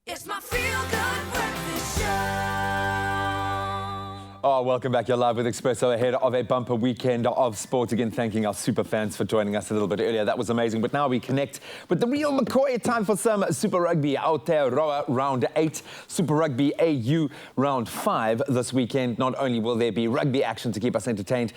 It's my feel-good breakfast show. Oh, welcome back. You're live with Expresso ahead of a bumper weekend of sport. Again, thanking our super fans for joining us a little bit earlier. That was amazing. But now we connect with the real McCoy. Time for some Super Rugby Aotearoa Round 8, Super Rugby AU Round 5 this weekend. Not only will there be rugby action to keep us entertained,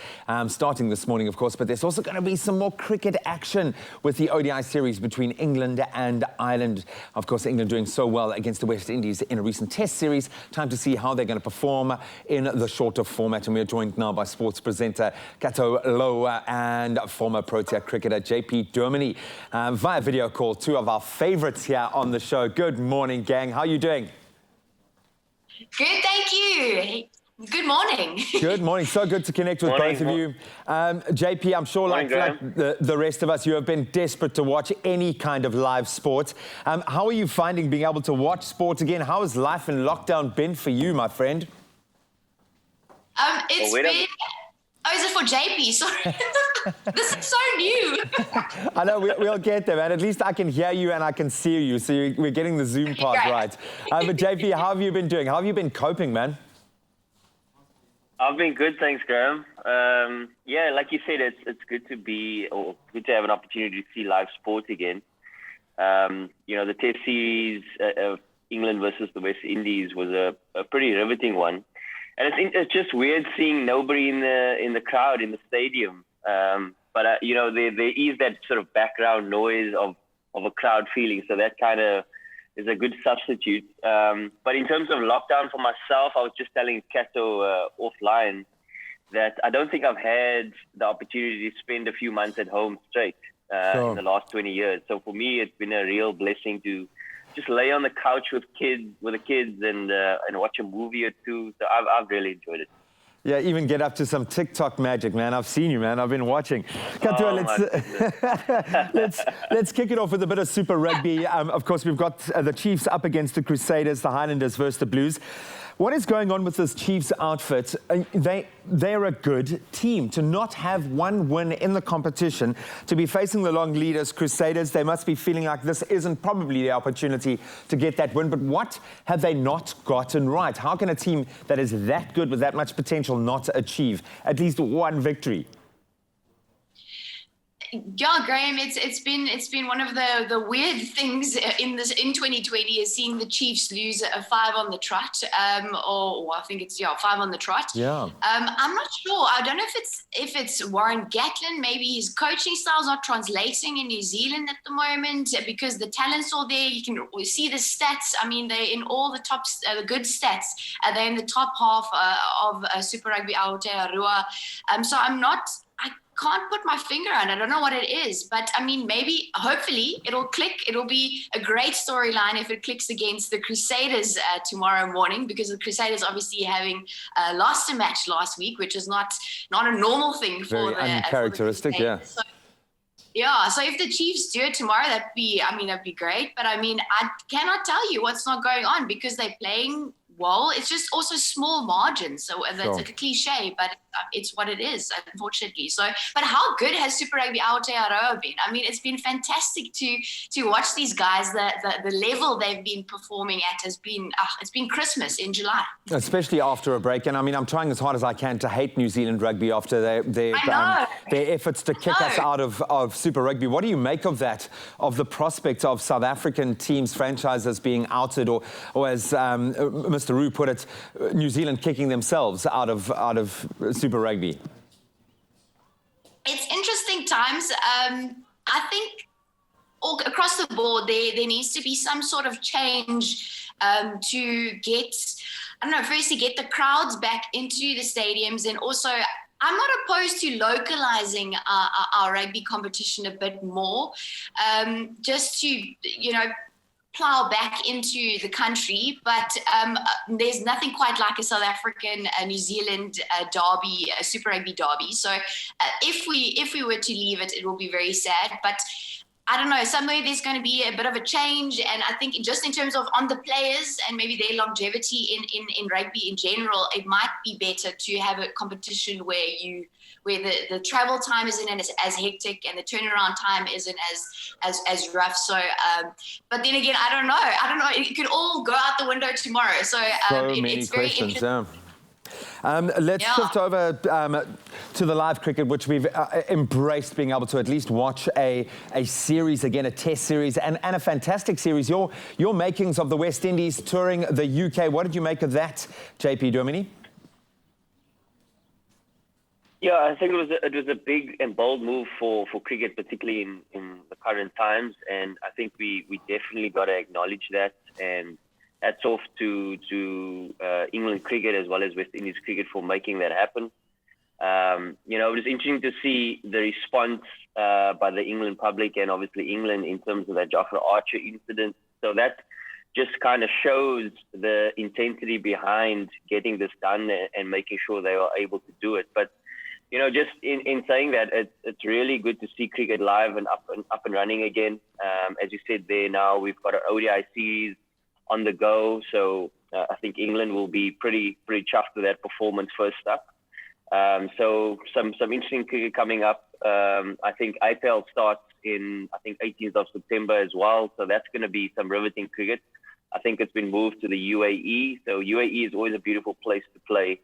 starting this morning, of course, but there's also going to be some more cricket action with the ODI series between England and Ireland. Of course, England doing so well against the West Indies in a recent test series. Time to see how they're going to perform in the shorter format, and we are joined now by sports presenter Cato Louw and former Protea cricketer JP Duminy via video call. Two of our favorites here on the show. Good morning, gang. How are you doing? Good, thank you. Good morning. Good morning. So good to connect with both of you. JP, I'm sure like the rest of us, you have been desperate to watch any kind of live sport. How are you finding being able to watch sport again? How has life in lockdown been for you, my friend? It's been... Oh, is it for JP? Sorry. This is so new. I know, we'll get there, man. At least I can hear you and I can see you, so we're getting the Zoom part right. But JP, how have you been doing? How have you been coping, man? I've been good, thanks, Graham. Yeah, like you said, it's good to have an opportunity to see live sport again. You know, the test series of England versus the West Indies was a pretty riveting one. And it's just weird seeing nobody in the crowd in the stadium. But you know, there is that sort of background noise of a crowd feeling, so that kind of is a good substitute. But in terms of lockdown for myself, I was just telling Cato offline that I don't think I've had the opportunity to spend a few months at home straight in the last 20 years. So for me, it's been a real blessing to just lay on the couch with the kids and watch a movie or two. So I've really enjoyed it. Yeah, even get up to some TikTok magic, man. I've seen you, man. I've been watching. Cato, let's kick it off with a bit of Super Rugby. Of course, we've got the Chiefs up against the Crusaders, the Highlanders versus the Blues. What is going on with this Chiefs outfit? They're a good team. To not have one win in the competition, to be facing the long leaders, Crusaders, they must be feeling like this isn't probably the opportunity to get that win. But what have they not gotten right? How can a team that is that good with that much potential not achieve at least one victory? Yeah, Graham, it's been one of the weird things in 2020 is seeing the Chiefs lose a 5 on the trot, or I think it's 5 on the trot. Yeah. I'm not sure. I don't know if it's Warren Gatland. Maybe his coaching style's not translating in New Zealand at the moment because the talent's all there. You can see the stats. I mean, they're in all the top, the good stats. They're in the top half of Super Rugby Aotearoa. So I can't put my finger on it. I don't know what it is, but I mean, maybe, hopefully, it'll click. It'll be a great storyline if it clicks against the Crusaders tomorrow morning, because the Crusaders obviously having lost a match last week, which is not a normal thing for Very uncharacteristic, So, yeah, so if the Chiefs do it tomorrow, that'd be great. But I mean, I cannot tell you what's not going on because they're playing well. It's just also small margins. So that's a cliche, but it's what it is, unfortunately. So, but how good has Super Rugby Aotearoa been? I mean, it's been fantastic to watch these guys. The level they've been performing at has been, it's been Christmas in July. Especially after a break. And I mean, I'm trying as hard as I can to hate New Zealand rugby after their efforts to kick us out of Super Rugby. What do you make of that, of the prospect of South African teams, franchises being outed, or as Mr. Roux put it, New Zealand kicking themselves out of Super Rugby? It's interesting times. I think all across the board there needs to be some sort of change to get, I don't know, firstly get the crowds back into the stadiums, and also I'm not opposed to localizing our rugby competition a bit more, just to, you know, plow back into the country, but there's nothing quite like a South African, New Zealand derby, Super Rugby derby. So if we were to leave it, it will be very sad. But I don't know, somewhere there's going to be a bit of a change. And I think just in terms of on the players and maybe their longevity in rugby in general, it might be better to have a competition where the travel time isn't as hectic and the turnaround time isn't as rough. So, but then again, I don't know. It could all go out the window tomorrow. So, Many it's very questions. interesting. Let's shift over to the live cricket, which we've embraced, being able to at least watch a series again, a test series, and a fantastic series. Your makings of the West Indies touring the UK, what did you make of that, JP Duminy? Yeah, I think it was a big and bold move for cricket, particularly in the current times, and I think we definitely got to acknowledge that. And hats off to England cricket as well as West Indies cricket for making that happen. It was interesting to see the response by the England public and obviously England in terms of that Jofra Archer incident. So that just kind of shows the intensity behind getting this done and making sure they are able to do it. But just in saying that, it's really good to see cricket live and up and running again. As you said there, now we've got an ODI series on the go, so I think England will be pretty chuffed with that performance first up. So some interesting cricket coming up. I think IPL starts in 18th of September as well, so that's going to be some riveting cricket. I think it's been moved to the UAE, so UAE is always a beautiful place to play.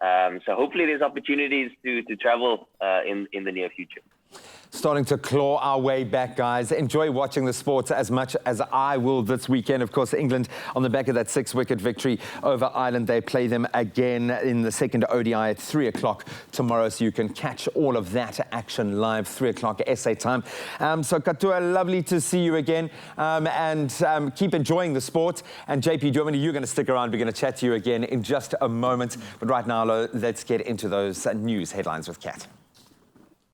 So hopefully there's opportunities to travel in the near future. Starting to claw our way back, guys. Enjoy watching the sports as much as I will this weekend. Of course, England on the back of that 6-wicket victory over Ireland. They play them again in the second ODI at 3 o'clock tomorrow, so you can catch all of that action live, 3 o'clock SA time. So, Cato, lovely to see you again, and keep enjoying the sport. And JP Duminy, you're going to stick around. We're going to chat to you again in just a moment. But right now, let's get into those news headlines with Kat.